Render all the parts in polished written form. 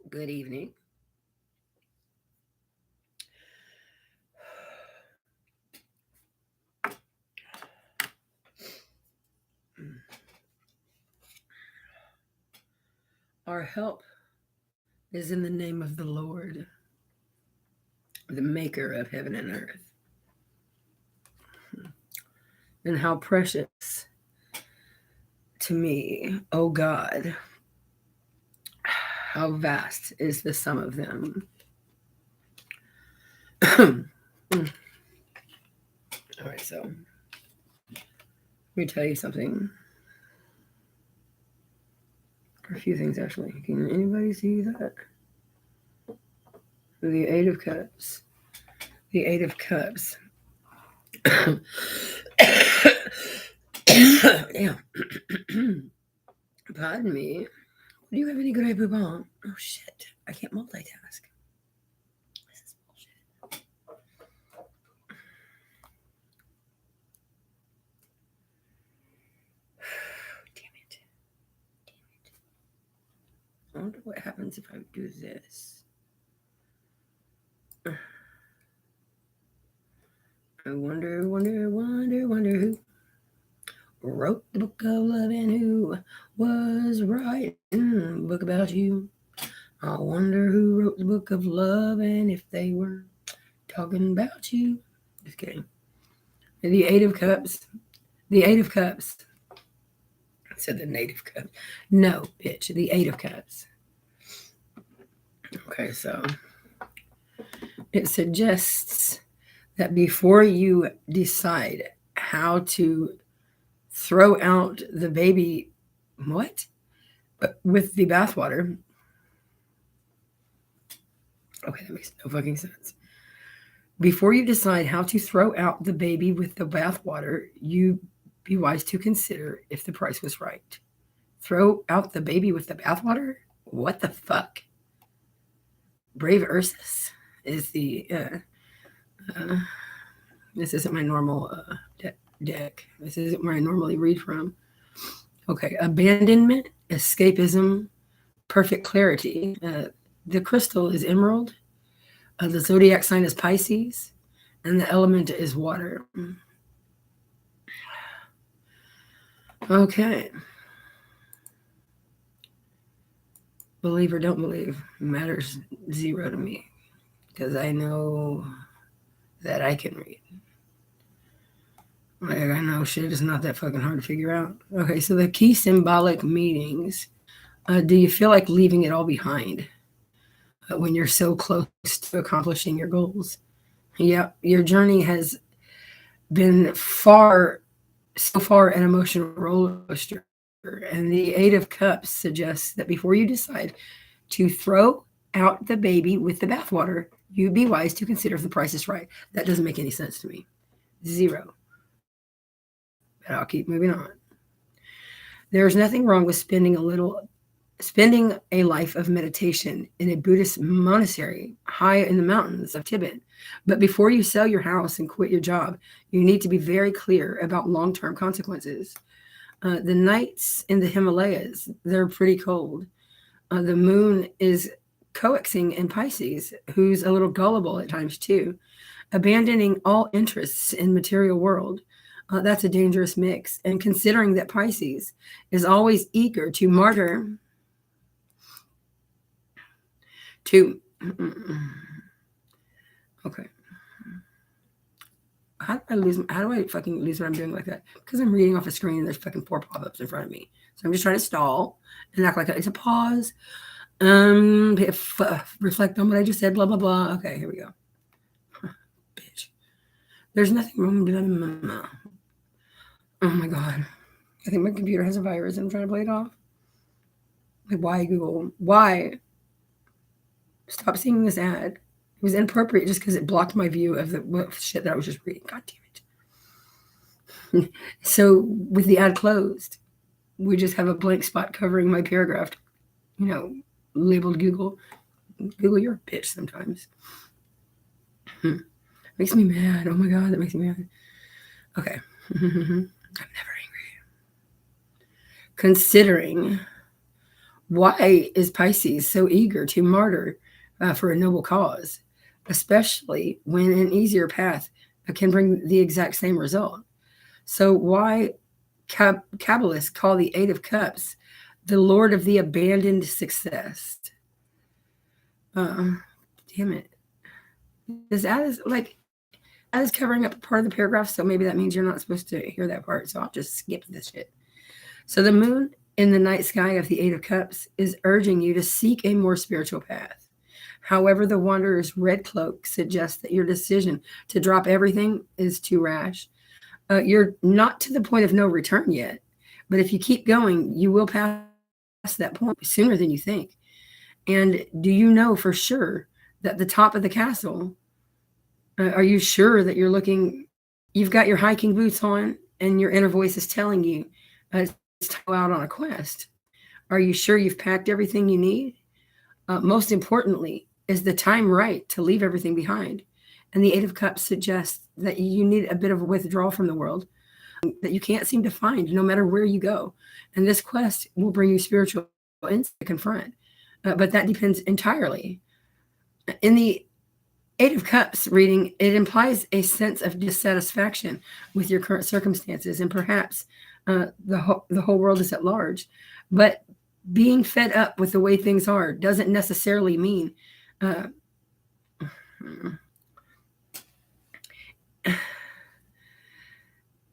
Good evening. Our help is in the name of the Lord, the maker of heaven and earth. And how precious to me, O God, how vast is the sum of them. All right, so let me tell you something. A few things, actually. Can anybody see that? The Eight of Cups. The Eight of Cups. Yeah. Pardon me. Do you have any Grey Poupon? Oh shit. I can't multitask. This is bullshit. Damn it. I wonder what happens if I do this. I wonder who wrote the book of love and who was writing a book about you. I wonder who wrote the book of love and if they were talking about you. Just kidding. The Eight of Cups. The Eight of Cups. I said the Native Cups. No, bitch. The Eight of Cups. Okay, so it suggests that before you decide how to throw out the baby, what? With the bathwater. Okay, that makes no fucking sense. Before you decide how to throw out the baby with the bathwater, you be wise to consider if the price was right. Throw out the baby with the bathwater? What the fuck? Brave Ursus is the. This isn't my normal deck. This isn't where I normally read from. Okay, abandonment, escapism, perfect clarity. The crystal is emerald. The zodiac sign is Pisces, and the element is water. Okay. Believe or don't believe matters zero to me because I know that I can read. Like, I know shit is not that fucking hard to figure out. Okay, so the key symbolic meanings. Do you feel like leaving it all behind when you're so close to accomplishing your goals? Yeah, your journey has been so far an emotional roller coaster. And the Eight of Cups suggests that before you decide to throw out the baby with the bathwater, you be wise to consider if the price is right. That doesn't make any sense to me. Zero. But I'll keep moving on. There's nothing wrong with spending a life of meditation in a Buddhist monastery high in the mountains of Tibet. But before you sell your house and quit your job, you need to be very clear about long-term consequences. The nights in the Himalayas, they're pretty cold. The moon is coexing in Pisces, who's a little gullible at times too. Abandoning all interests in material world, that's a dangerous mix. And considering that Pisces is always eager to martyr to okay. How do I fucking lose what I'm doing like that? Because I'm reading off a screen and there's fucking 4 pop-ups in front of me. So I'm just trying to stall and act like it's a pause. Reflect on what I just said, blah blah blah. Okay, here we go. Bitch. There's nothing wrong with that. Oh my god. I think my computer has a virus and I'm trying to play it off. Like, why, Google? Why? Stop seeing this ad. It was inappropriate just because it blocked my view of the shit that I was just reading. God damn it. So with the ad closed, we just have a blank spot covering my paragraph, labeled Google. Google, you're a bitch sometimes. Makes me mad. Oh my god, that makes me mad. Okay. I'm never angry. Considering, why is Pisces so eager to martyr for a noble cause, especially when an easier path can bring the exact same result? So why Kabbalists call the Eight of Cups the Lord of the abandoned success? Damn it. This ad is covering up a part of the paragraph, so maybe that means you're not supposed to hear that part. So I'll just skip this shit. So the moon in the night sky of the Eight of Cups is urging you to seek a more spiritual path. However, the Wanderer's red cloak suggests that your decision to drop everything is too rash. You're not to the point of no return yet, but if you keep going, you will pass that point sooner than you think. And do you know for sure that the top of the castle, are you sure that you've got your hiking boots on and your inner voice is telling you it's to go out on a quest? Are you sure you've packed everything you need? Most importantly, is the time right to leave everything behind? And the Eight of Cups suggests that you need a bit of a withdrawal from the world that you can't seem to find no matter where you go. And this quest will bring you spiritual insight to confront. But that depends entirely. In the Eight of Cups reading, it implies a sense of dissatisfaction with your current circumstances, and perhaps the whole world is at large. But being fed up with the way things are doesn't necessarily mean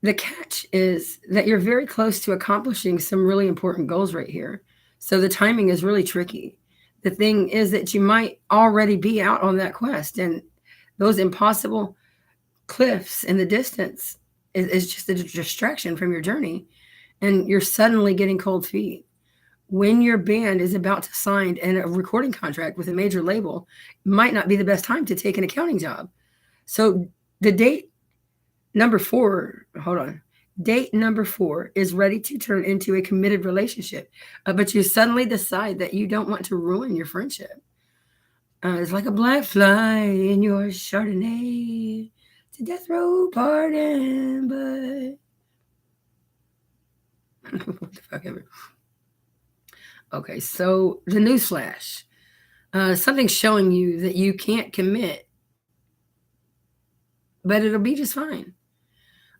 the catch is that you're very close to accomplishing some really important goals right here. So the timing is really tricky. The thing is that you might already be out on that quest, and those impossible cliffs in the distance is just a distraction from your journey, and you're suddenly getting cold feet. When your band is about to sign a recording contract with a major label, it might not be the best time to take an accounting job. So the date number 4 is ready to turn into a committed relationship, but you suddenly decide that you don't want to ruin your friendship. It's like a black fly in your Chardonnay. It's a death row pardon, but what the fuck ever. Okay, so the newsflash. Something's showing you that you can't commit, but it'll be just fine.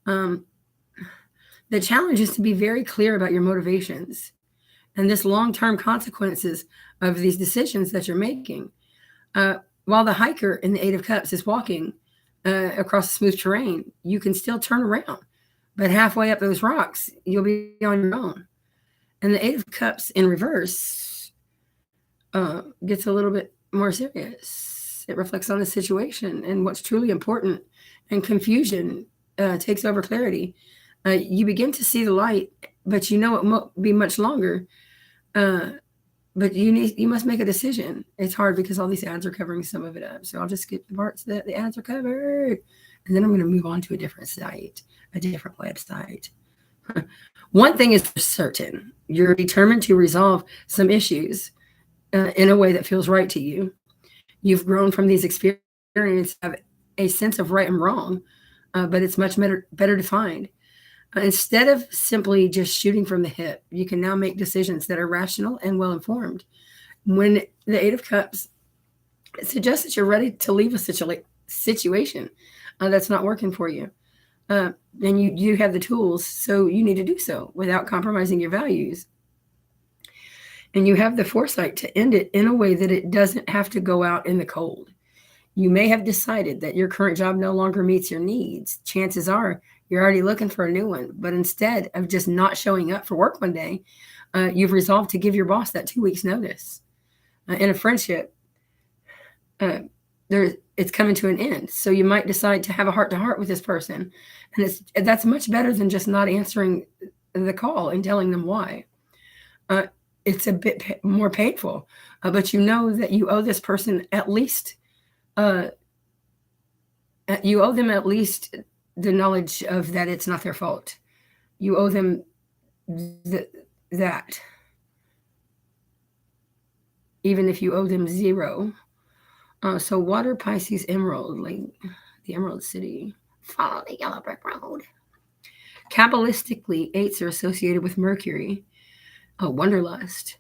The challenge is to be very clear about your motivations and this long-term consequences of these decisions that you're making. While the hiker in the Eight of Cups is walking across smooth terrain, you can still turn around. But halfway up those rocks, you'll be on your own. And the Eight of Cups in reverse gets a little bit more serious. It reflects on the situation and what's truly important, and confusion takes over clarity. You begin to see the light, but you know it won't be much longer. But you must make a decision. It's hard because all these ads are covering some of it up. So I'll just skip the parts that the ads are covered. And then I'm going to move on to a different site, a different website. One thing is certain. You're determined to resolve some issues in a way that feels right to you. You've grown from these experiences, have a sense of right and wrong, but it's much better defined. Instead of simply just shooting from the hip, you can now make decisions that are rational and well-informed. When the Eight of Cups suggests that you're ready to leave a situation that's not working for you, and you have the tools, so you need to do so without compromising your values. And you have the foresight to end it in a way that it doesn't have to go out in the cold. You may have decided that your current job no longer meets your needs. Chances are you're already looking for a new one, but instead of just not showing up for work one day, you've resolved to give your boss that 2 weeks notice. In a friendship, it's coming to an end. So you might decide to have a heart-to-heart with this person. And that's much better than just not answering the call and telling them why. It's a bit more painful, but you know that you owe this person at least you owe them at least the knowledge of that it's not their fault. You owe them that. Even if you owe them 0. So water, Pisces, emerald, like the Emerald City. Follow the yellow brick road. Kabbalistically, 8s are associated with Mercury, wanderlust.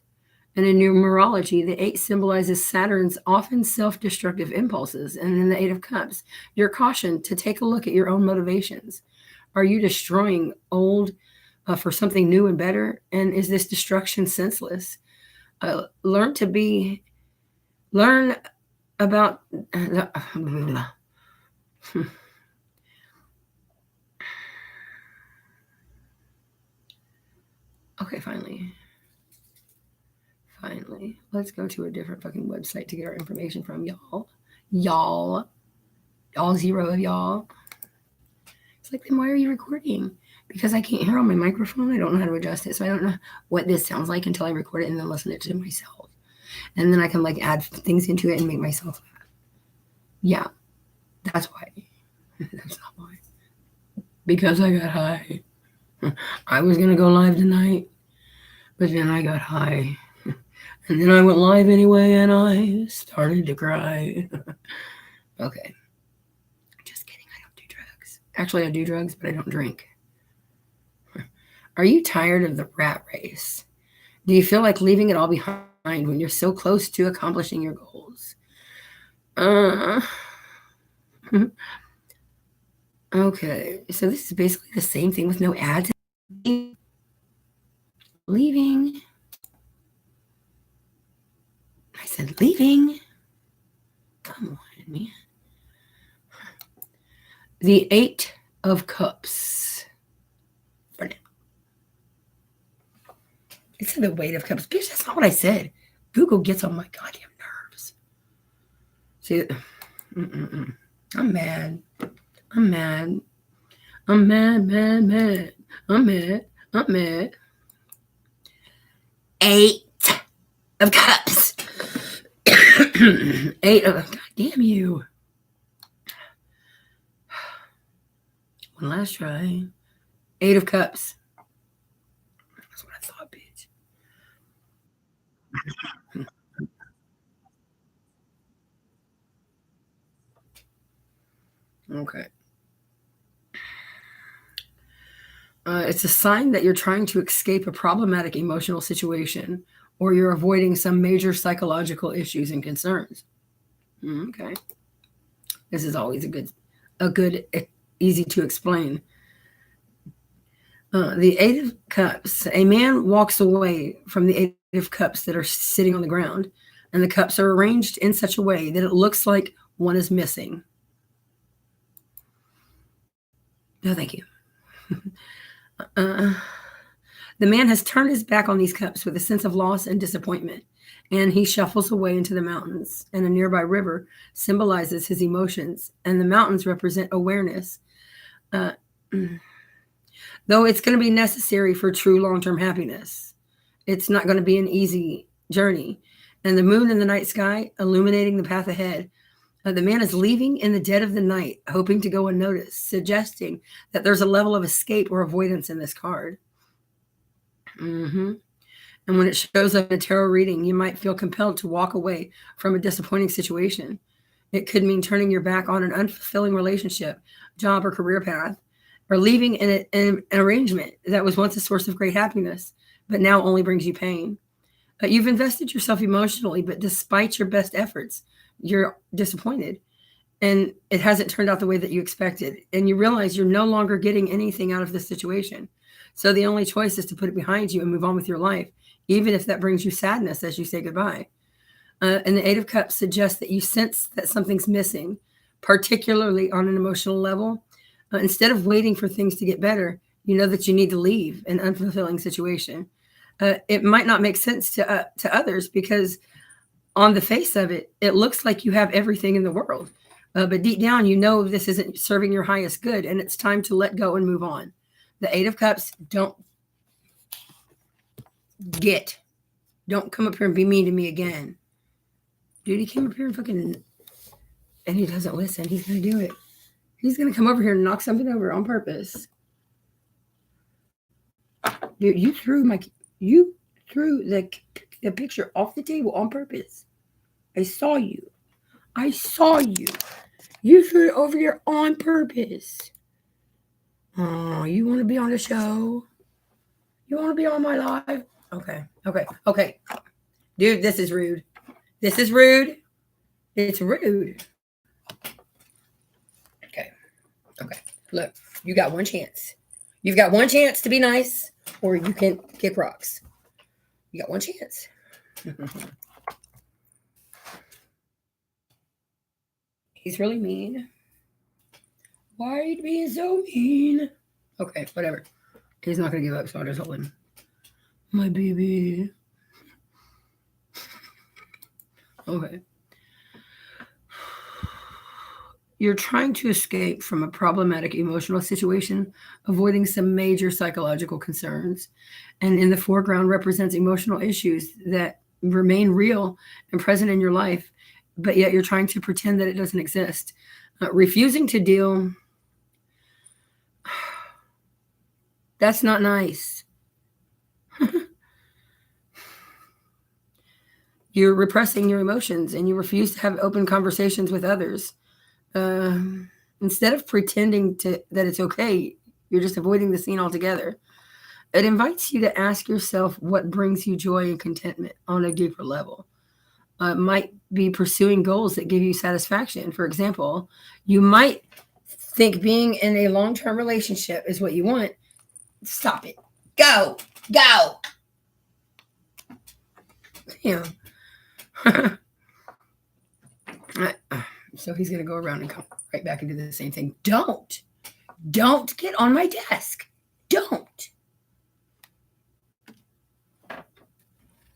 And in numerology, the 8 symbolizes Saturn's often self-destructive impulses. And in the 8 of Cups, you're cautioned to take a look at your own motivations. Are you destroying old for something new and better? And is this destruction senseless? Learn about okay, finally, let's go to a different fucking website to get our information from, y'all, all 0 of y'all. It's like, then why are you recording? Because I can't hear on my microphone. I don't know how to adjust it, so I don't know what this sounds like until I record it and then listen it to myself, and then I can like add things into it and make myself laugh. Yeah, that's why. That's not why. Because I got high. I was gonna go live tonight, but then I got high. And then I went live anyway, and I started to cry. Okay. Just kidding, I don't do drugs. Actually, I do drugs, but I don't drink. Are you tired of the rat race? Do you feel like leaving it all behind when you're so close to accomplishing your goals? Okay, so this is basically the same thing with no ads. Leaving. I said leaving. Come on, man. The 8 of Cups. For now. It said the weight of Cups. Bitch, that's not what I said. Google gets on my goddamn nerves. See, I'm mad. I'm mad. I'm mad. I'm mad. 8 of Cups. 8 of, God damn you. One last try. 8 of Cups. That's what I thought, bitch. Okay. It's a sign that you're trying to escape a problematic emotional situation, or you're avoiding some major psychological issues and concerns. Okay. This is always a good, easy to explain. The 8 of Cups. A man walks away from the 8 of Cups that are sitting on the ground, and the cups are arranged in such a way that it looks like one is missing. No, thank you. The man has turned his back on these cups with a sense of loss and disappointment, and he shuffles away into the mountains, and a nearby river symbolizes his emotions, and the mountains represent awareness. Though it's going to be necessary for true long-term happiness, it's not going to be an easy journey. And the moon in the night sky illuminating the path ahead. The man is leaving in the dead of the night, hoping to go unnoticed, suggesting that there's a level of escape or avoidance in this card. And when it shows up in a tarot reading, you might feel compelled to walk away from a disappointing situation. It could mean turning your back on an unfulfilling relationship, job, or career path, or leaving an arrangement that was once a source of great happiness, but now only brings you pain. You've invested yourself emotionally, but despite your best efforts, you're disappointed, and it hasn't turned out the way that you expected. And you realize you're no longer getting anything out of this situation. So the only choice is to put it behind you and move on with your life, even if that brings you sadness as you say goodbye. And the 8 of Cups suggests that you sense that something's missing, particularly on an emotional level. Instead of waiting for things to get better, you know that you need to leave an unfulfilling situation. It might not make sense to others because on the face of it, it looks like you have everything in the world. But deep down, you know this isn't serving your highest good, and it's time to let go and move on. The 8 of Cups, don't come up here and be mean to me again. Dude, he came up here and fucking, and he doesn't listen. He's going to do it. He's going to come over here and knock something over on purpose. Dude, you threw the picture off the table on purpose. I saw you. You threw it over here on purpose. Oh, you want to be on the show? You want to be on my live? Okay. Dude, this is rude. This is rude. It's rude. Okay. Look, you got one chance. You've got one chance to be nice, or you can kick rocks. You got one chance. He's really mean. Why are you being so mean? Okay, whatever. He's not going to give up, so I'll just hold him. My baby. Okay. You're trying to escape from a problematic emotional situation, avoiding some major psychological concerns, and in the foreground represents emotional issues that remain real and present in your life, but yet you're trying to pretend that it doesn't exist. Refusing to deal, that's not nice. You're repressing your emotions and you refuse to have open conversations with others. Instead of pretending that it's okay, you're just avoiding the scene altogether. It invites you to ask yourself what brings you joy and contentment on a deeper level. Might be pursuing goals that give you satisfaction. For example, you might think being in a long-term relationship is what you want. Stop it. Go. Yeah. So he's going to go around and come right back and do the same thing. Don't get on my desk. Don't.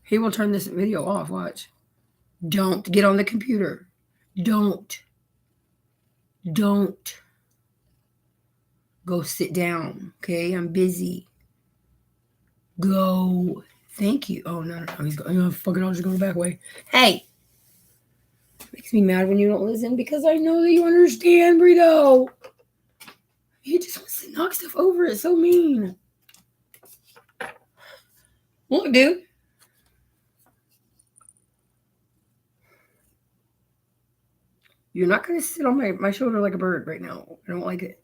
He will turn this video off. Watch. Don't get on the computer. Don't. Go sit down. Okay, I'm busy. Go. Thank you. Oh, no. He's going, oh, fucking, I'll just go the back way. Hey. Makes me mad when you don't listen because I know that you understand, Burrito. He just wants to knock stuff over. It's so mean. Look, dude. You're not going to sit on my shoulder like a bird right now. I don't like it.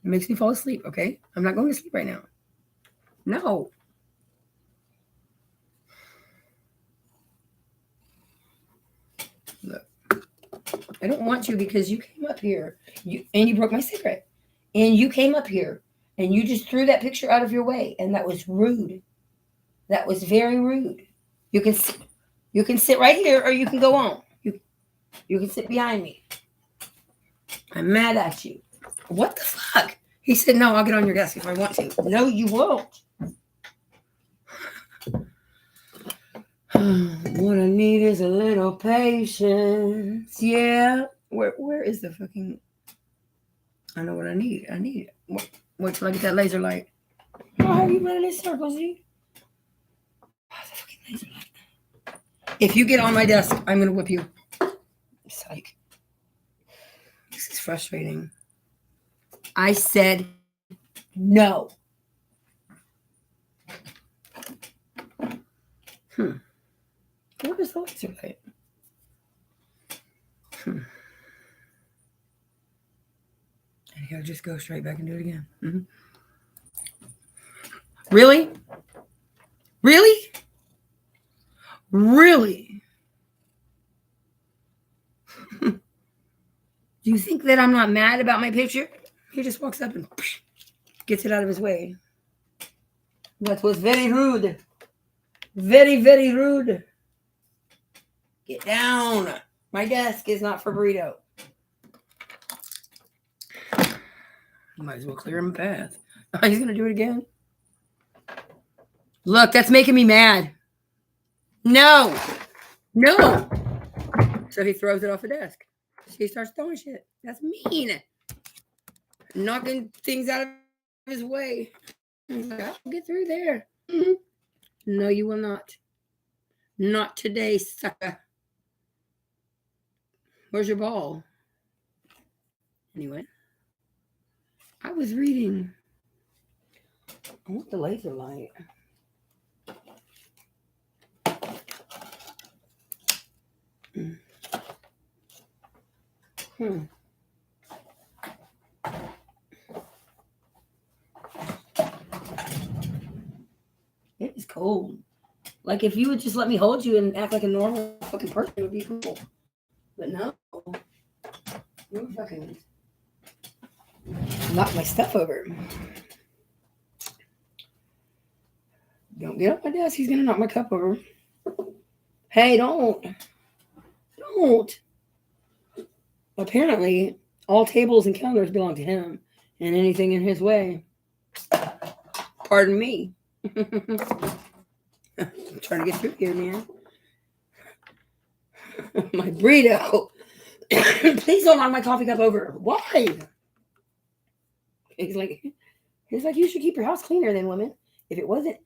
It makes me fall asleep, okay? I'm not going to sleep right now. No. Look. I don't want you because you came up here and you broke my secret. And you came up here and you just threw that picture out of your way. And that was rude. That was very rude. You can sit right here or you can go on. You can sit behind me. I'm mad at you. What the fuck? He said, no, I'll get on your desk if I want to. No, you won't. What I need is a little patience. Yeah. Where is the fucking... I know what I need. Wait till I get that laser light. Oh, how are you running in circles, dude? Oh, the fucking laser light. If you get on my desk, I'm going to whip you. Psych. This is frustrating. I said no. What is the laser light? And he'll just go straight back and do it again. Mm-hmm. Really? Do you think that I'm not mad about my picture? He just walks up and gets it out of his way. That was very rude. Very, very rude. Get down. My desk is not for Burrito. You might as well clear him a path. Oh, he's going to do it again? Look, that's making me mad. No. So he throws it off the desk. He starts throwing shit. That's mean. Knocking things out of his way. I'll get through there. Mm-hmm. No, you will not. Not today, sucker. Where's your ball? Anyway, I was reading. I want the laser light. cold. Like, if you would just let me hold you and act like a normal fucking person, it would be cool. But no. You fucking knock my stuff over. Don't get up my desk. He's gonna knock my cup over. Hey, don't. Apparently, all tables and counters belong to him, and anything in his way. Pardon me. I'm trying to get through here, man. My burrito. Please don't knock my coffee cup over. Why? He's like, you should keep your house cleaner than women. If it wasn't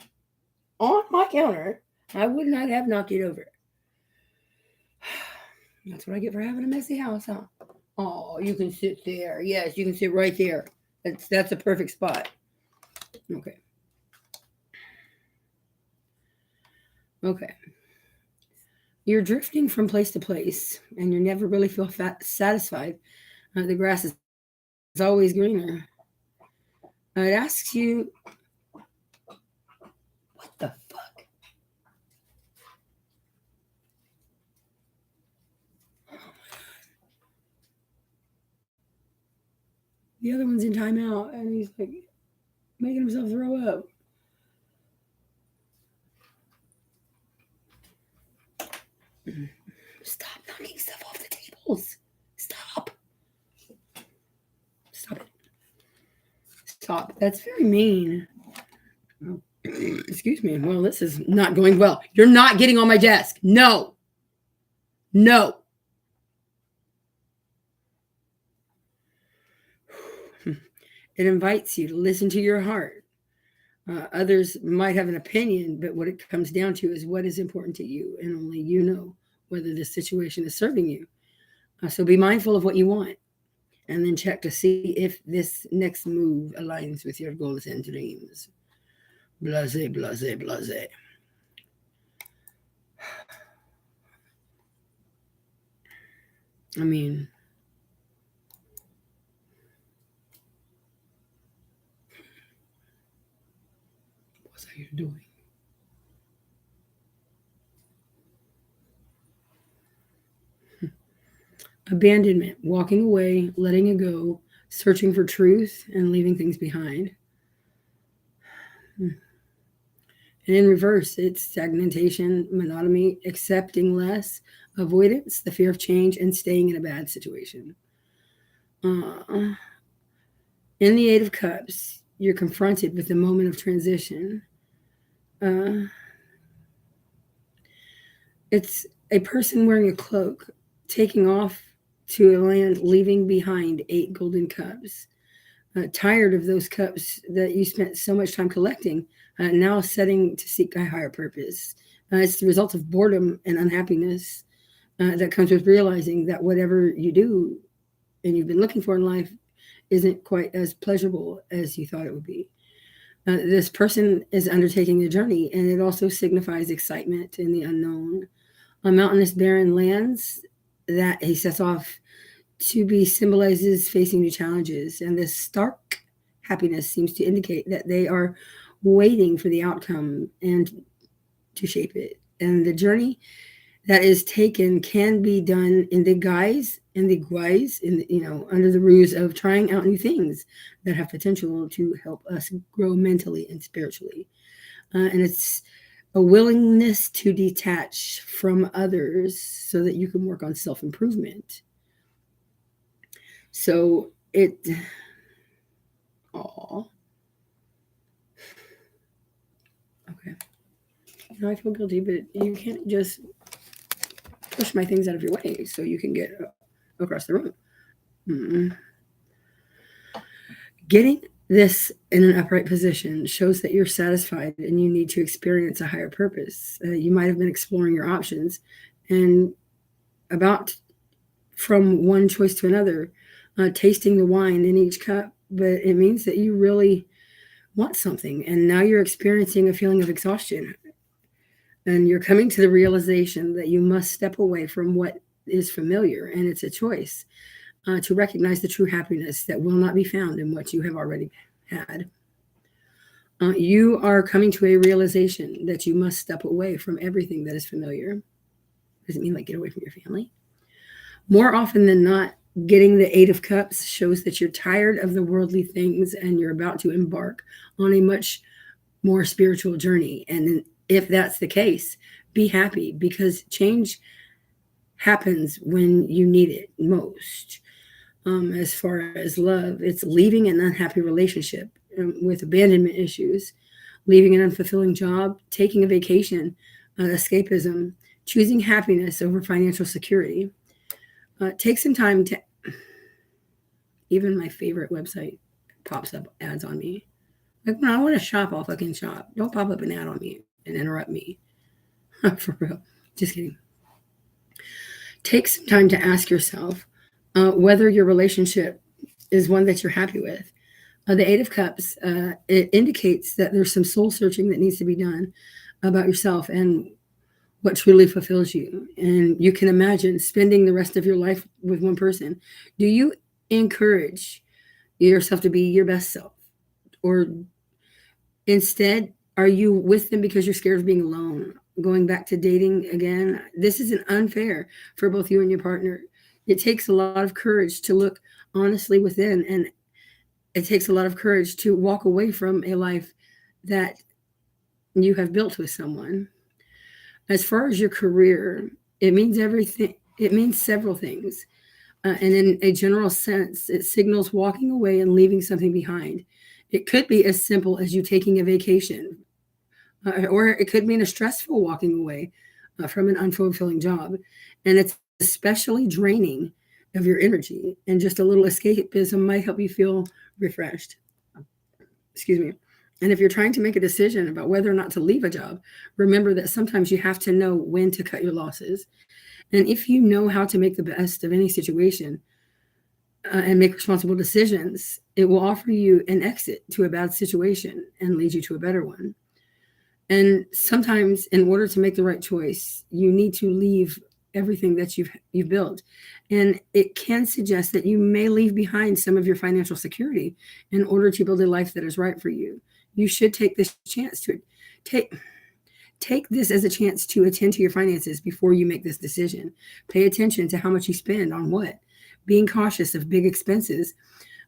on my counter, I would not have knocked it over. That's what I get for having a messy house, huh? Oh, you can sit there. Yes, you can sit right there. That's a perfect spot. Okay. You're drifting from place to place, and you never really feel satisfied. The grass is always greener. It asks you, what the fuck? Oh my God. The other one's in timeout, and he's like making himself throw up. Stop knocking stuff off the tables. Stop it. Stop. That's very mean. Oh, excuse me. Well, this is not going well. You're not getting on my desk. No. It invites you to listen to your heart. Others might have an opinion, but what it comes down to is what is important to you, and only you know whether this situation is serving you. So be mindful of what you want, and then check to see if this next move aligns with your goals and dreams. Blase. I mean, what's that you're doing? Abandonment, walking away, letting it go, searching for truth, and leaving things behind. And in reverse, it's stagnation, monotony, accepting less, avoidance, the fear of change, and staying in a bad situation. In the Eight of Cups, you're confronted with the moment of transition. It's a person wearing a cloak, taking off to a land, leaving behind 8 golden cups. Tired of those cups that you spent so much time collecting, now setting to seek a higher purpose. It's the result of boredom and unhappiness that comes with realizing that whatever you do and you've been looking for in life isn't quite as pleasurable as you thought it would be. This person is undertaking a journey, and it also signifies excitement in the unknown. On mountainous, barren lands that he sets off to be symbolizes facing new challenges, and this stark happiness seems to indicate that they are waiting for the outcome and to shape it. And the journey that is taken can be done in the guise, under the ruse of trying out new things that have potential to help us grow mentally and spiritually. And it's a willingness to detach from others so that you can work on self-improvement. So okay. I feel guilty, but you can't just push my things out of your way so you can get across the room. Getting this in an upright position shows that you're satisfied and you need to experience a higher purpose. You might have been exploring your options and from one choice to another, tasting the wine in each cup, but it means that you really want something, and now you're experiencing a feeling of exhaustion, and you're coming to the realization that you must step away from what is familiar, and it's a choice to recognize the true happiness that will not be found in what you have already had. You are coming to a realization that you must step away from everything that is familiar. Doesn't mean like get away from your family. More often than not, getting the Eight of Cups shows that you're tired of the worldly things and you're about to embark on a much more spiritual journey. And if that's the case, be happy because change happens when you need it most. As far as love, it's leaving an unhappy relationship with abandonment issues, leaving an unfulfilling job, taking a vacation, escapism, choosing happiness over financial security. Take some time to, even my favorite website pops up ads on me. Like when I want to shop, I'll fucking shop. Don't pop up an ad on me and interrupt me. For real. Just kidding. Take some time to ask yourself whether your relationship is one that you're happy with. The Eight of Cups, it indicates that there's some soul searching that needs to be done about yourself and what truly fulfills you. And you can imagine spending the rest of your life with one person. Do you encourage yourself to be your best self? Or instead, are you with them because you're scared of being alone? Going back to dating again, this isn't unfair for both you and your partner. It takes a lot of courage to look honestly within, and it takes a lot of courage to walk away from a life that you have built with someone. As far as your career, it means everything. It means several things. And in a general sense, it signals walking away and leaving something behind. It could be as simple as you taking a vacation, or it could mean a stressful walking away from an unfulfilling job. And it's especially draining of your energy. And just a little escapism might help you feel refreshed. Excuse me. And if you're trying to make a decision about whether or not to leave a job, remember that sometimes you have to know when to cut your losses. And if you know how to make the best of any situation and make responsible decisions, it will offer you an exit to a bad situation and lead you to a better one. And sometimes, in order to make the right choice, you need to leave everything that you've built. And it can suggest that you may leave behind some of your financial security in order to build a life that is right for you. You should take this chance to take this as a chance to attend to your finances before you make this decision. Pay attention to how much you spend on what. Being cautious of big expenses.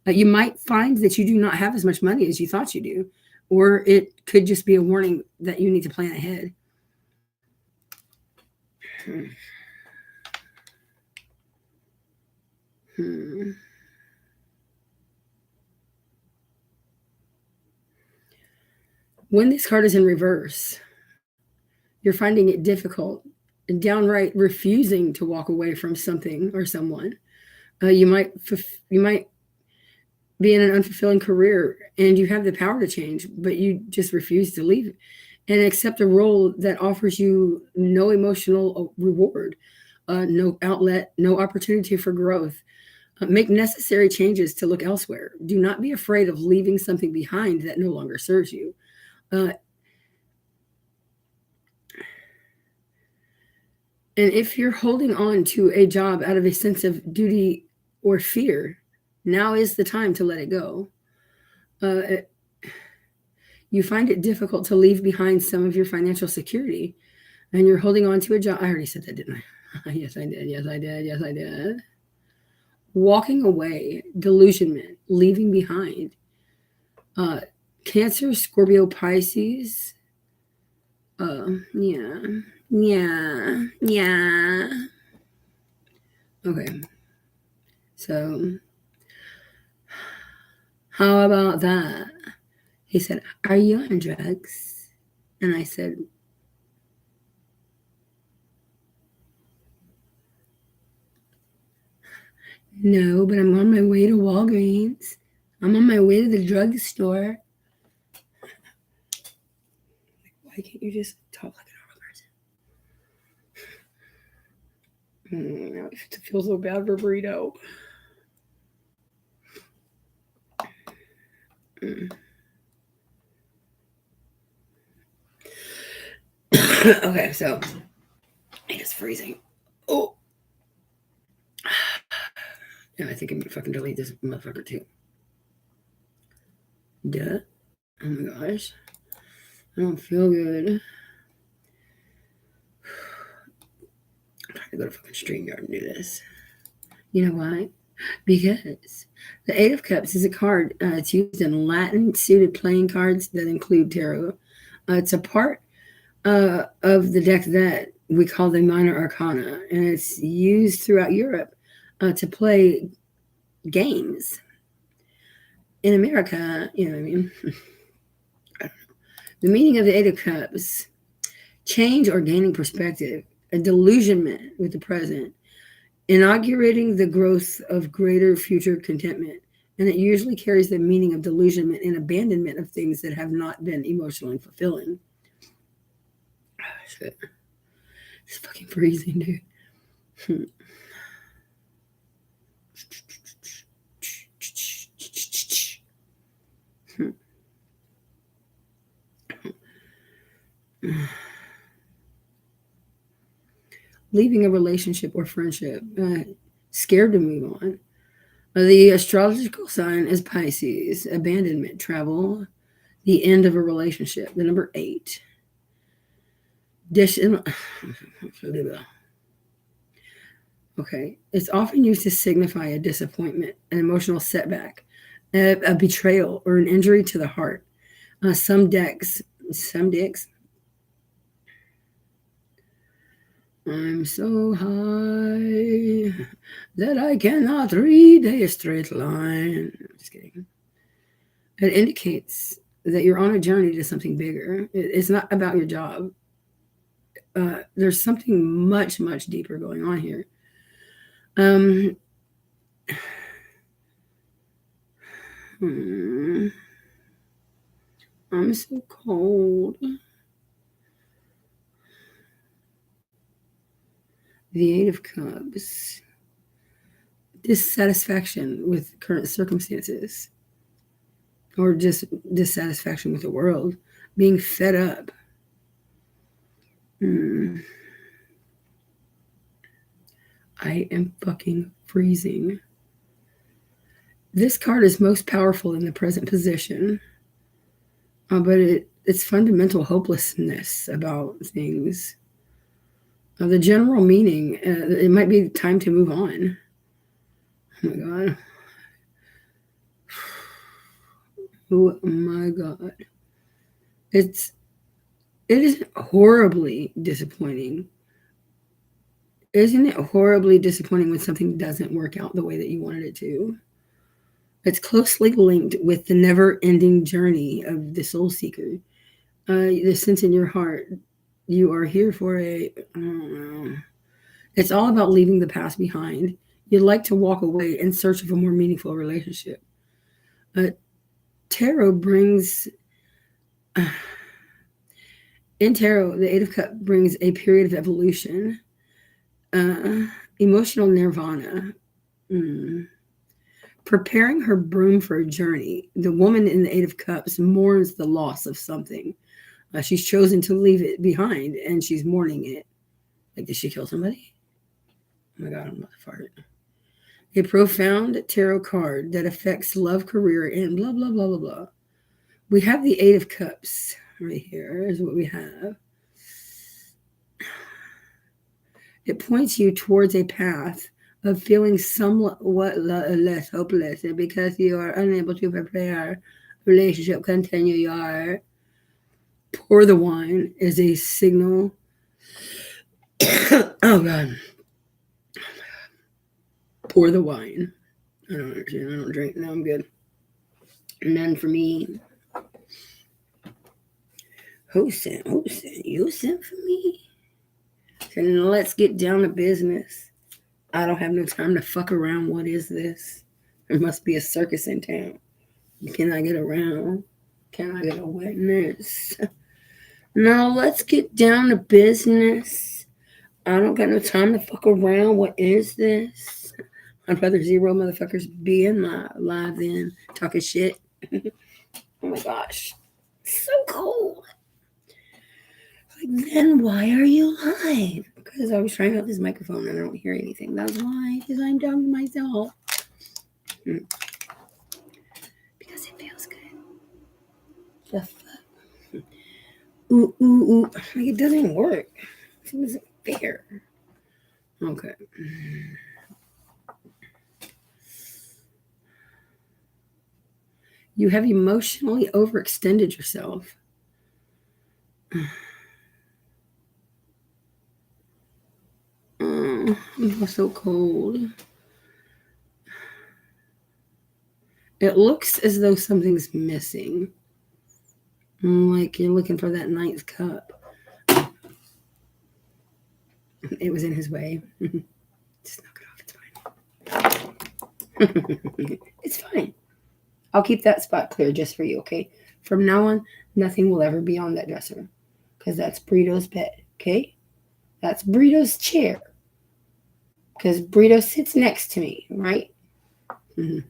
You might find that you do not have as much money as you thought you do, or it could just be a warning that you need to plan ahead. When this card is in reverse, you're finding it difficult and downright refusing to walk away from something or someone. You might be in an unfulfilling career and you have the power to change, but you just refuse to leave and accept a role that offers you no emotional reward, no outlet, no opportunity for growth. Make necessary changes to look elsewhere. Do not be afraid of leaving something behind that no longer serves you. And if you're holding on to a job out of a sense of duty or fear, now is the time to let it go. You find it difficult to leave behind some of your financial security, and you're holding on to a job. I already said that, didn't I? Yes, I did. Yes, I did. Yes, I did. Walking away, delusionment, leaving behind. Cancer, Scorpio, Pisces. Yeah. Okay. So, how about that? He said, "Are you on drugs?" And I said, "No, but I'm on my way to Walgreens. I'm on my way to the drugstore." Why can't you just talk like a normal person? I feel so bad for Burrito. Okay, so it is freezing. Oh. And I think I'm gonna fucking delete this motherfucker too. Duh. Oh my gosh. I don't feel good. I'm trying to go to fucking StreamYard and do this. You know why? Because the Eight of Cups is a card. It's used in Latin suited playing cards that include tarot. It's a part of the deck that we call the Minor Arcana, and it's used throughout Europe to play games. In America, you know what I mean? I don't know. The meaning of the Eight of Cups: change or gaining perspective, a delusionment with the present, inaugurating the growth of greater future contentment. And it usually carries the meaning of delusionment and abandonment of things that have not been emotionally fulfilling. Shit. It's fucking freezing, dude. Leaving a relationship or friendship, scared to move on. The astrological sign is Pisces, abandonment, travel, the end of a relationship. The number 8. Okay, it's often used to signify a disappointment, an emotional setback, a betrayal, or an injury to the heart. Some dicks. I'm so high that I cannot read a straight line. I'm just kidding. It indicates that you're on a journey to something bigger. It's not about your job. There's something much, much deeper going on here. I'm so cold. The Eight of Cups. Dissatisfaction with current circumstances. Or just dissatisfaction with the world. Being fed up. I am fucking freezing. This card is most powerful in the present position. But it's fundamental hopelessness about things. The general meaning, it might be time to move on. Oh my God. Oh my God. It is horribly disappointing. Isn't it horribly disappointing when something doesn't work out the way that you wanted it to? It's closely linked with the never-ending journey of the soul seeker. The sense in your heart, you are here for I don't know. It's all about leaving the past behind. You'd like to walk away in search of a more meaningful relationship. Tarot brings... in tarot, the Eight of Cups brings a period of evolution. Emotional nirvana. Preparing her broom for a journey. The woman in the Eight of Cups mourns the loss of something. She's chosen to leave it behind, and she's mourning it. Like, did she kill somebody? Oh my God, I'm about to fart. A profound tarot card that affects love, career, and blah, blah, blah, blah, blah. We have the Eight of Cups right here is what we have. It points you towards a path of feeling somewhat less hopeless, and because you are unable to prepare relationship continue, you are pour the wine is a signal. Oh God. Pour the wine. I don't understand. I don't drink. No, I'm good. None for me. Who sent? You sent for me? So let's get down to business. I don't have no time to fuck around. What is this? There must be a circus in town. Can I get around? Can I get a witness? No, let's get down to business. I don't got no time to fuck around. What is this? I'd rather 0 motherfuckers be in my live than talking shit. Oh my gosh. So cold. Like, then why are you live? Because I was trying out this microphone and I don't hear anything. That's why. Because I'm down to myself. Because it feels good. The fuck? Ooh, ooh, ooh. Like it doesn't work. It wasn't fair. Okay. You have emotionally overextended yourself. I feel so cold. It looks as though something's missing. Like you're looking for that ninth cup. It was in his way. Just knock it off. It's fine. It's fine. I'll keep that spot clear just for you, okay? From now on, nothing will ever be on that dresser. Because that's Burrito's bed, okay? That's Burrito's chair. Because Burrito sits next to me, right? Mm-hmm.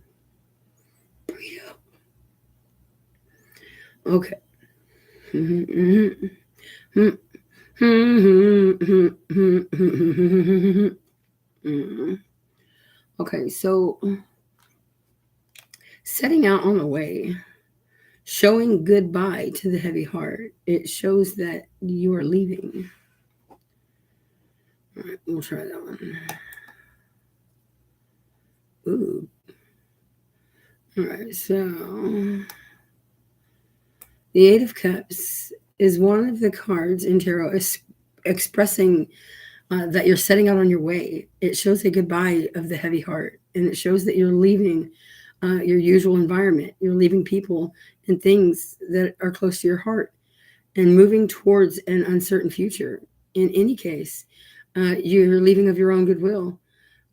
Burrito. Okay. Mm-hmm. Okay, so setting out on the way, showing goodbye to the heavy heart, it shows that you are leaving. All right, we'll try that one. Ooh. All right, so the Eight of Cups is one of the cards in tarot expressing that you're setting out on your way. It shows a goodbye of the heavy heart, and it shows that you're leaving your usual environment. You're leaving people and things that are close to your heart and moving towards an uncertain future. In any case, you're leaving of your own goodwill.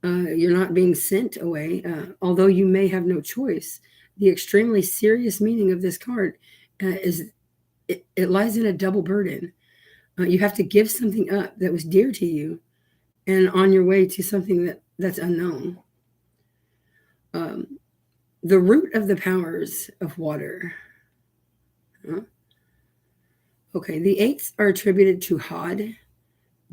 You're not being sent away, although you may have no choice. The extremely serious meaning of this card is it lies in a double burden. You have to give something up that was dear to you and on your way to something that's unknown. The root of the powers of water. Okay, the eights are attributed to Hod,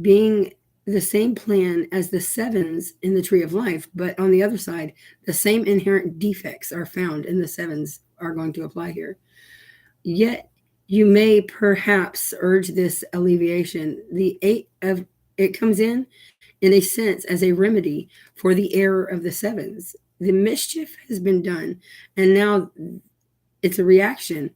being the same plan as the sevens in the tree of life, but on the other side, the same inherent defects are found in the sevens are going to apply here. Yet you may perhaps urge this alleviation. The eight of it comes in a sense as a remedy for the error of the sevens. The mischief has been done, and now it's a reaction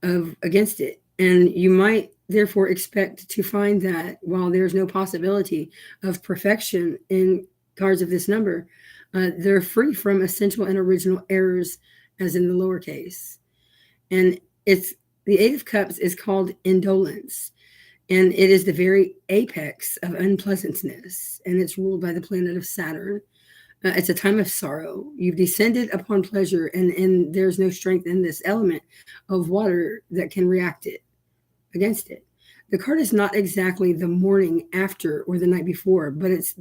against it. And you might therefore expect to find that while there's no possibility of perfection in cards of this number, they're free from essential and original errors, as in the lowercase. And it's the Eight of Cups is called indolence, and it is the very apex of unpleasantness, and it's ruled by the planet of Saturn. It's a time of sorrow. You've descended upon pleasure, and there's no strength in this element of water that can react against it. The card is not exactly the morning after or the night before, but it's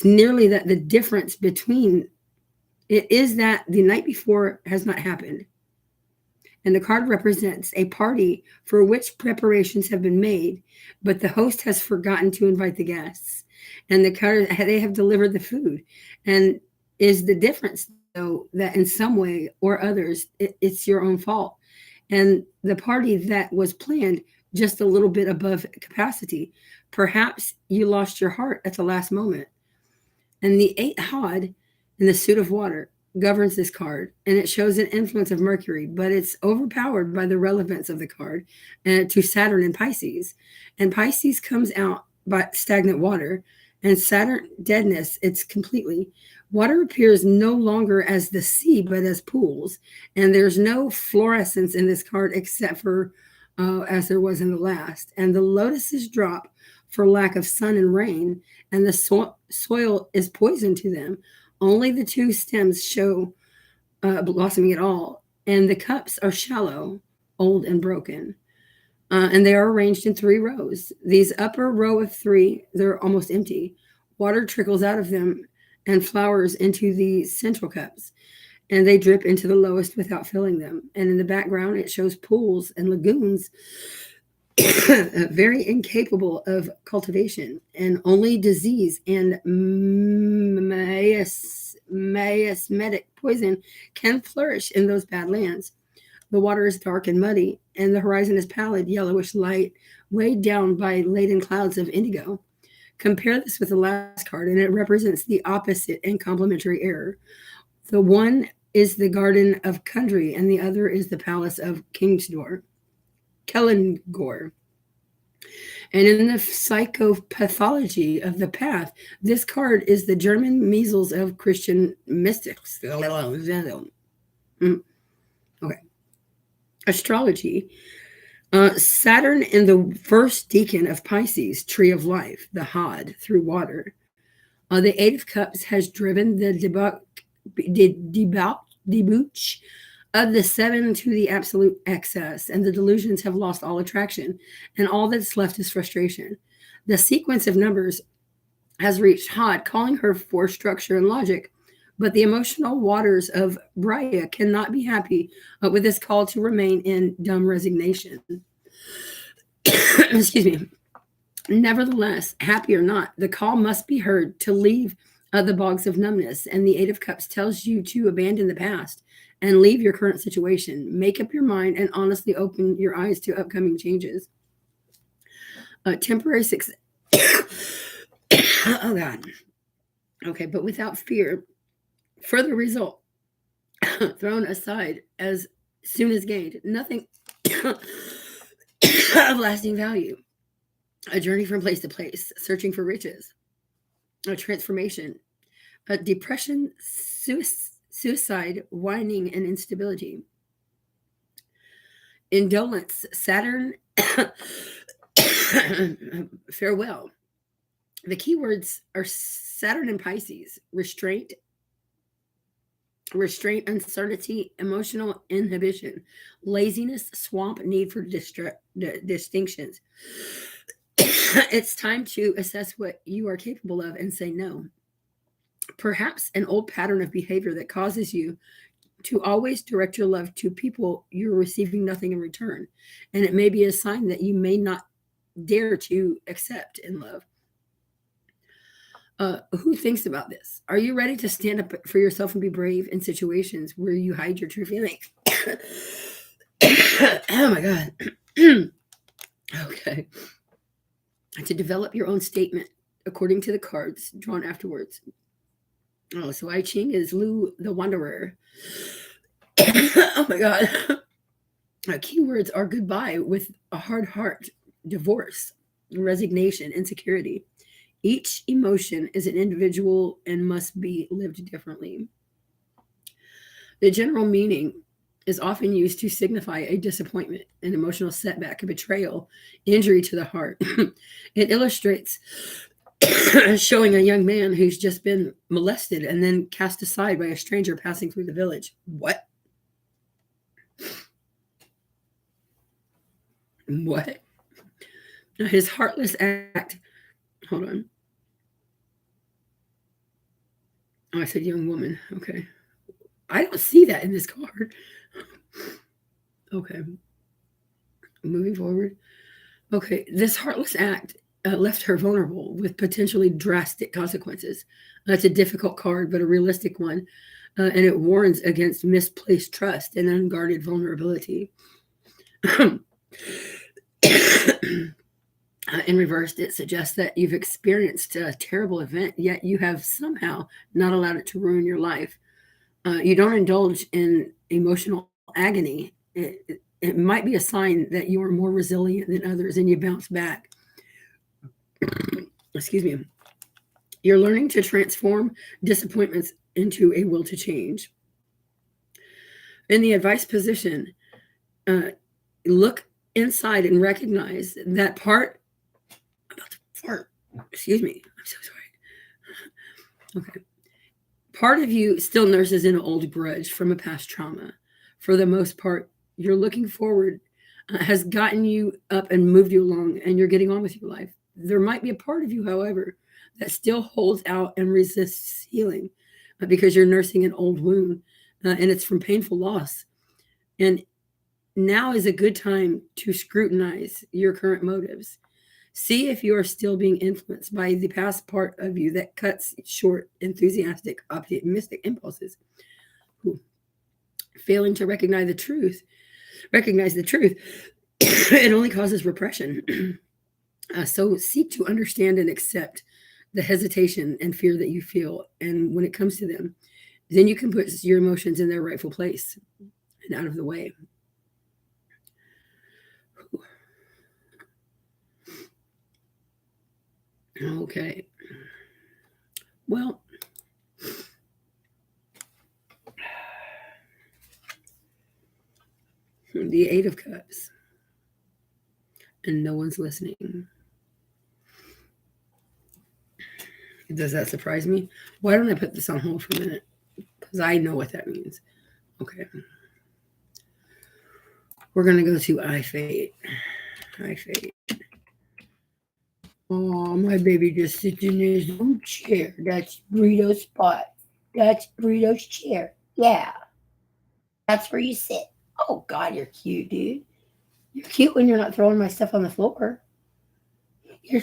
nearly that the difference between it is that the night before has not happened. And the card represents a party for which preparations have been made, but the host has forgotten to invite the guests. And the card, they have delivered the food. And is the difference, though, that in some way or others, it's your own fault. And the party that was planned just a little bit above capacity, perhaps you lost your heart at the last moment. And the eight Hod in the suit of water governs this card, and it shows an influence of Mercury, but it's overpowered by the relevance of the card to Saturn and Pisces. And Pisces comes out by stagnant water, and Saturn deadness. It's completely water appears no longer as the sea, but as pools, and there's no fluorescence in this card except for as there was in the last. And the lotuses drop for lack of sun and rain, and the soil is poison to them. Only the two stems show blossoming at all, and the cups are shallow, old, and broken. And they are arranged in 3 rows. These upper row of 3, they're almost empty. Water trickles out of them and flowers into the central cups, and they drip into the lowest without filling them. And in the background, it shows pools and lagoons, very incapable of cultivation, and only disease and miasmatic poison can flourish in those bad lands. The water is dark and muddy, and the horizon is pallid, yellowish light, weighed down by laden clouds of indigo. Compare this with the last card, and it represents the opposite and complementary error. The one is the Garden of Kundry, and the other is the Palace of Kellingor. And in the psychopathology of the path, this card is the German measles of Christian mystics. Okay. Astrology. Saturn in the first decan of Pisces, tree of life, the Hod, through water. The Eight of Cups has driven the debauch of the seven to the absolute excess, and the delusions have lost all attraction, and all that's left is frustration. The sequence of numbers has reached Hod, calling her for structure and logic, but the emotional waters of Brya cannot be happy with this call to remain in dumb resignation. Excuse me. Nevertheless, happy or not, the call must be heard to leave the bogs of numbness, and the Eight of Cups tells you to abandon the past and leave your current situation. Make up your mind and honestly open your eyes to upcoming changes. Temporary success. Oh, God. Okay, but without fear, further result thrown aside as soon as gained. Nothing of lasting value. A journey from place to place, searching for riches. A transformation. A depression, suicide, whining, and instability. Indolence, Saturn, farewell. The keywords are Saturn and Pisces, restraint, uncertainty, emotional inhibition, laziness, swamp, need for distinctions. It's time to assess what you are capable of and say no. Perhaps an old pattern of behavior that causes you to always direct your love to people you're receiving nothing in return. And it may be a sign that you may not dare to accept in love. Who thinks about this? Are you ready to stand up for yourself and be brave in situations where you hide your true feelings? Oh my God. Okay. To develop your own statement according to the cards drawn afterwards. Oh, so I Ching is Lu the Wanderer. Oh my God. Keywords are goodbye with a hard heart, divorce, resignation, insecurity. Each emotion is an individual and must be lived differently. The general meaning is often used to signify a disappointment, an emotional setback, a betrayal, injury to the heart. It illustrates showing a young man who's just been molested and then cast aside by a stranger passing through the village. What? What? His heartless act. Hold on. Oh, I said young woman. Okay. I don't see that in this card. Okay. Moving forward. Okay. This heartless act left her vulnerable with potentially drastic consequences. That's a difficult card, but a realistic one. And it warns against misplaced trust and unguarded vulnerability. In reverse, it suggests that you've experienced a terrible event, yet you have somehow not allowed it to ruin your life. You don't indulge in emotional agony. It might be a sign that you are more resilient than others and you bounce back. Excuse me. You're learning to transform disappointments into a will to change. In the advice position, look inside and recognize that part. I'm about to fart. Excuse me. I'm so sorry. Okay. Part of you still nurses an old grudge from a past trauma. For the most part, you're looking forward has gotten you up and moved you along, and you're getting on with your life. There might be a part of you, however, that still holds out and resists healing because you're nursing an old wound, and it's from painful loss. And now is a good time to scrutinize your current motives. See if you are still being influenced by the past part of you that cuts short enthusiastic, optimistic impulses. Failing to recognize the truth recognize the truth, it only causes repression. So seek to understand and accept the hesitation and fear that you feel. And when it comes to them, then you can put your emotions in their rightful place and out of the way. Okay. Well, the Eight of Cups. And no one's listening. Does that surprise me? Why don't I put this on hold for a minute? Because I know what that means. Okay. We're going to go to I Fate. I Fate. Oh, my baby just sits in his own chair. That's Burrito's spot. That's Burrito's chair. Yeah. That's where you sit. Oh, God, you're cute, dude. You're cute when you're not throwing my stuff on the floor. You're...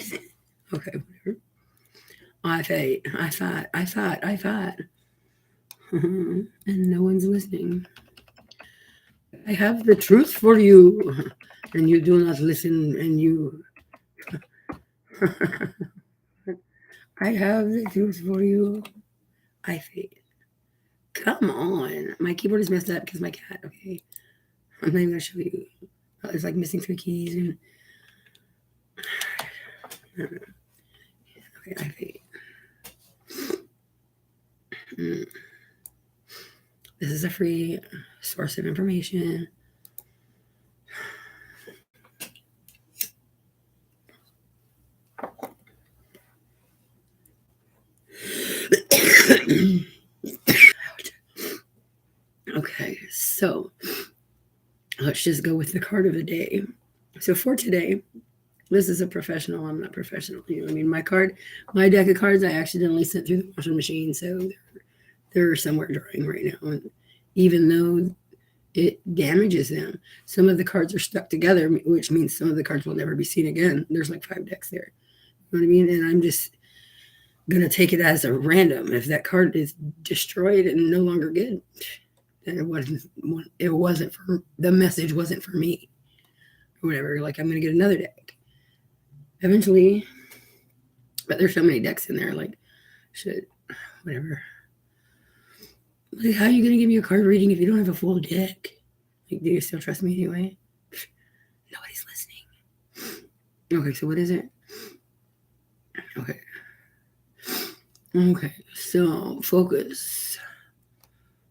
Okay, whatever. I fight. I fight. I fight. I fight. And no one's listening. I have the truth for you, and you do not listen, and you... I have the truth for you. I fight. Come on. My keyboard is messed up because my cat, okay? I'm not even going to show you. It's like missing 3 keys and... Okay, I fight. This is a free source of information. Okay, so let's just go with the card of the day. So for today, this is a professional. I'm not professional. You know what I mean? My deck of cards, I accidentally sent through the washing machine, so they're somewhere drying right now. And even though it damages them, some of the cards are stuck together, which means some of the cards will never be seen again. There's like 5 decks there. You know what I mean? And I'm just going to take it as a random. If that card is destroyed and no longer good, then it wasn't for, the message wasn't for me. Or whatever. Like, I'm going to get another deck eventually. But there's so many decks in there, like, whatever. Like, how are you going to give me a card reading if you don't have a full deck? Like, do you still trust me anyway? Nobody's listening. Okay, so what is it? Okay. Okay, so focus.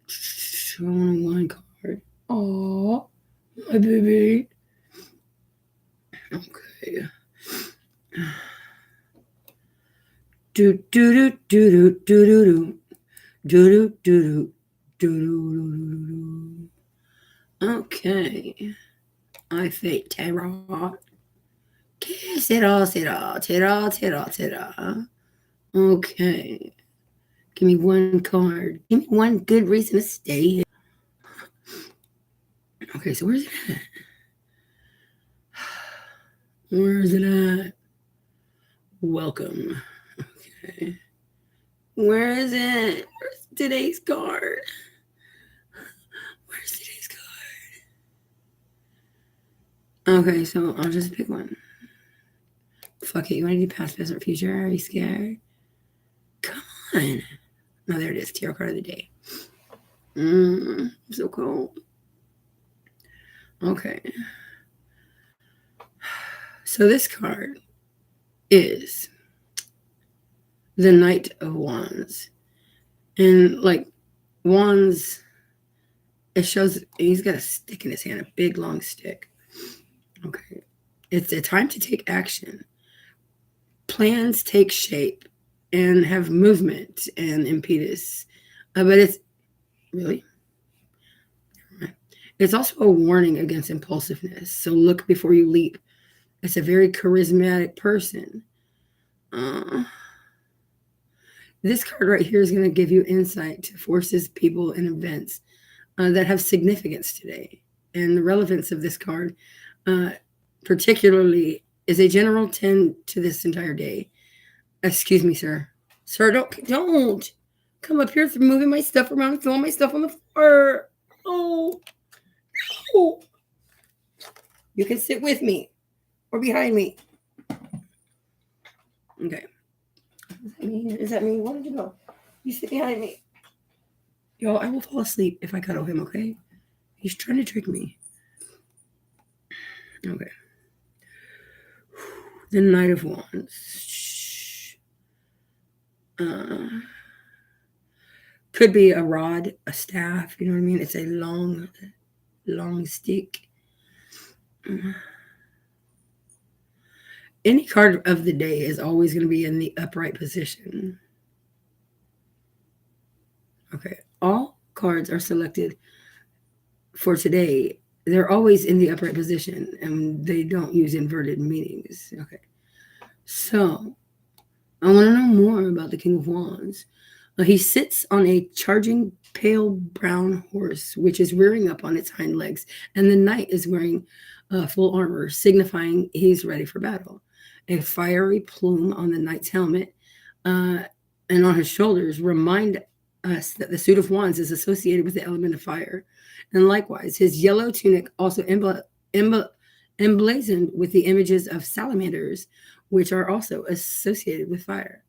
Show one card. Oh, my baby. Okay. Do do do do do do do do do do. Okay. I fate tarot. Kiss it all, tira. Okay. Give me one card. Give me one good reason to stay here. Okay, so where's it at? Where's it at? Welcome. Okay. Where is it? Where's today's card? Where's today's card? Okay, so I'll just pick one. Fuck it. You want to do past, present, future? Are you scared? Come on. Oh, there it is. Tarot card of the day. I'm so cold. Okay. So this card is the Knight of Wands. And like wands, it shows he's got a stick in his hand, a big long stick. Okay. It's a time to take action. Plans take shape and have movement and impetus. But it's really, it's also a warning against impulsiveness. So look before you leap. It's a very charismatic person. This card right here is going to give you insight to forces, people, and events that have significance today. And the relevance of this card, particularly, is a general 10 to this entire day. Excuse me, sir. Sir, don't come up here moving my stuff around and throwing my stuff on the floor. Oh, no. You can sit with me or behind me. Okay. Does that mean? Where did you go? You sit behind me. Yo, I will fall asleep if I cuddle him, okay? He's trying to trick me. Okay. The Knight of Wands. Could be a rod, a staff, you know what I mean? It's a long stick. Any card of the day is always going to be in the upright position. Okay. All cards are selected for today. They're always in the upright position, and they don't use inverted meanings. Okay. So, I want to know more about the King of Wands. He sits on a charging pale brown horse, which is rearing up on its hind legs, and the knight is wearing full armor, signifying he's ready for battle. A fiery plume on the knight's helmet and on his shoulders remind us that the suit of wands is associated with the element of fire. And likewise, his yellow tunic also emblazoned with the images of salamanders, which are also associated with fire.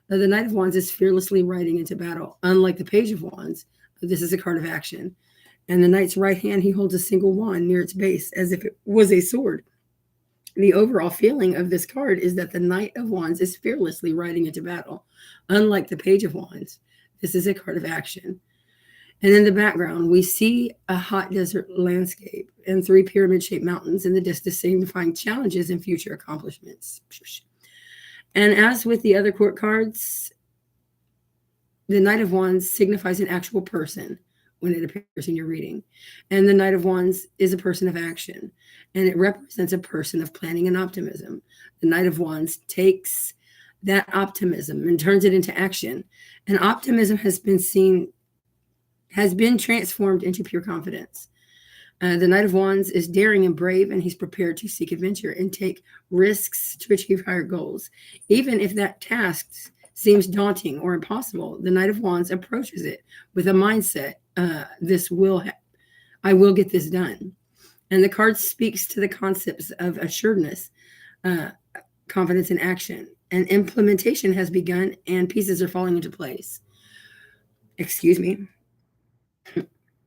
Now, the Knight of Wands is fearlessly riding into battle. Unlike the Page of Wands, this is a card of action. And the knight's right hand, he holds a single wand near its base as if it was a sword. The overall feeling of this card is that the Knight of Wands is fearlessly riding into battle. Unlike the Page of Wands, this is a card of action. And in the background, we see a hot desert landscape and 3 pyramid-shaped mountains in the distance, signifying challenges and future accomplishments. And as with the other court cards, the Knight of Wands signifies an actual person when it appears in your reading. And the Knight of Wands is a person of action, and it represents a person of planning and optimism. The Knight of Wands takes that optimism and turns it into action. And optimism has been transformed into pure confidence. The Knight of Wands is daring and brave, and he's prepared to seek adventure and take risks to achieve higher goals. Even if that task seems daunting or impossible, the Knight of Wands approaches it with a mindset, I will get this done. And the card speaks to the concepts of assuredness, confidence in action, and implementation has begun and pieces are falling into place. Excuse me.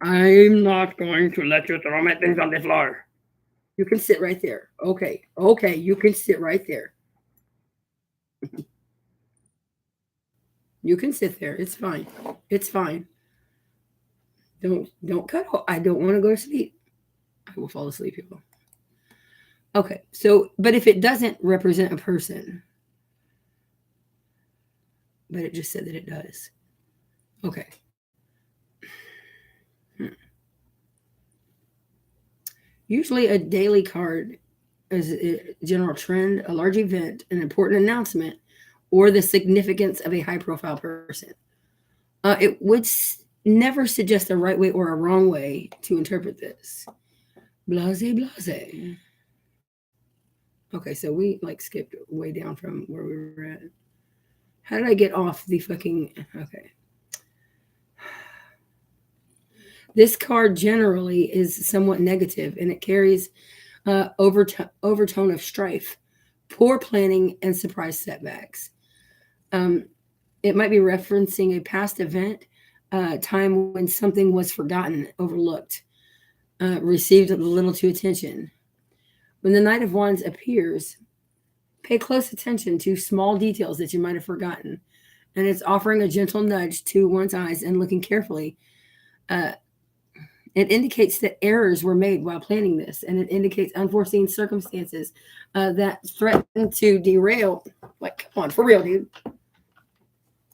I'm not going to let you throw my things on the floor. You can sit right there. Okay, you can sit right there. You can sit there. It's fine. It's fine. Don't cut off. I don't want to go to sleep. I will fall asleep, people. Okay, so, but if it doesn't represent a person, but it just said that it does. Okay. Usually a daily card is a general trend, a large event, an important announcement, or the significance of a high-profile person. It would never suggest a right way or a wrong way to interpret this. Blase, blase. Okay, so we skipped way down from where we were at. How did I get off the fucking... Okay. This card generally is somewhat negative, and it carries overtone of strife, poor planning, and surprise setbacks. It might be referencing a past event, time when something was forgotten, overlooked, received a little too attention. When the Knight of Wands appears, pay close attention to small details that you might have forgotten, and it's offering a gentle nudge to one's eyes and looking carefully. It indicates that errors were made while planning this, and it indicates unforeseen circumstances that threaten to derail. Like, come on, for real, dude.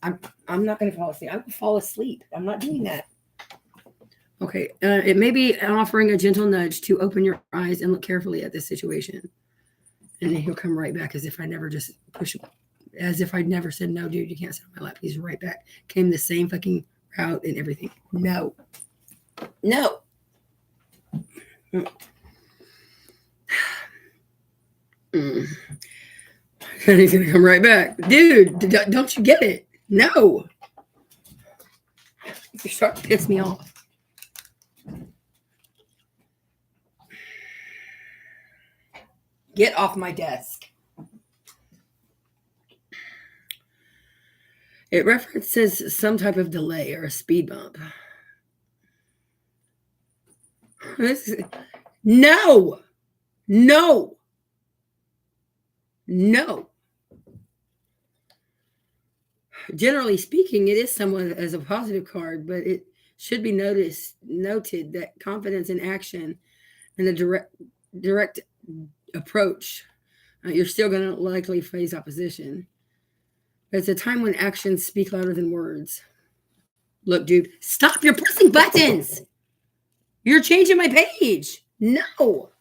I'm not going to fall asleep. I will fall asleep. I'm not doing that. Okay, it may be offering a gentle nudge to open your eyes and look carefully at this situation. And then he'll come right back as if I never just pushed him. As if I never said, no, dude, you can't sit on my lap. He's right back. Came the same fucking route and everything. No. And he's going to come right back. Dude, don't you get it? No. You're starting to piss me off. Get off my desk. It references some type of delay or a speed bump. No. Generally speaking, it is somewhat as a positive card, but it should be noted that confidence in action and a direct approach, you're still going to likely face opposition. But it's a time when actions speak louder than words. Look, dude, stop! You're pressing buttons. You're changing my page. No.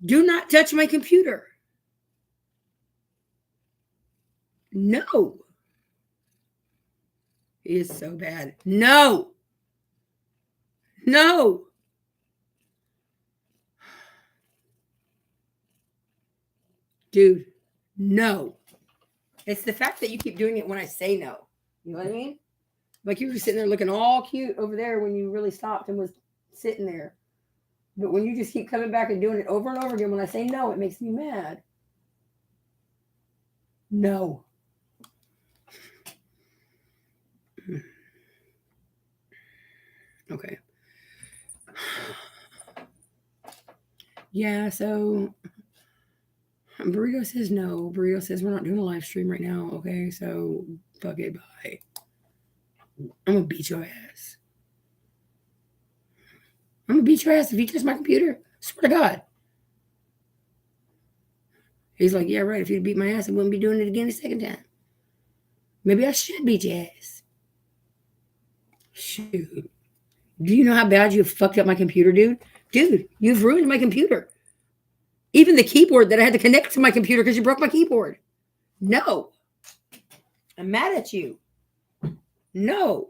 Do not touch my computer. No. He is so bad. No. Dude, no. It's the fact that you keep doing it when I say no. You know what I mean? Like you were sitting there looking all cute over there when you really stopped and was sitting there. But when you just keep coming back and doing it over and over again, when I say no, it makes me mad. No. Okay. Yeah, so Burrito says no. Burrito says we're not doing a live stream right now. Okay, so fuck it, bye. I'm gonna beat your ass. I'm gonna beat your ass if you touch my computer. Swear to God. He's like, yeah, right. If you'd beat my ass, I wouldn't be doing it again a second time. Maybe I should beat your ass. Shoot. Do you know how bad you've fucked up my computer, dude? Dude, you've ruined my computer. Even the keyboard that I had to connect to my computer because you broke my keyboard. No. I'm mad at you. No.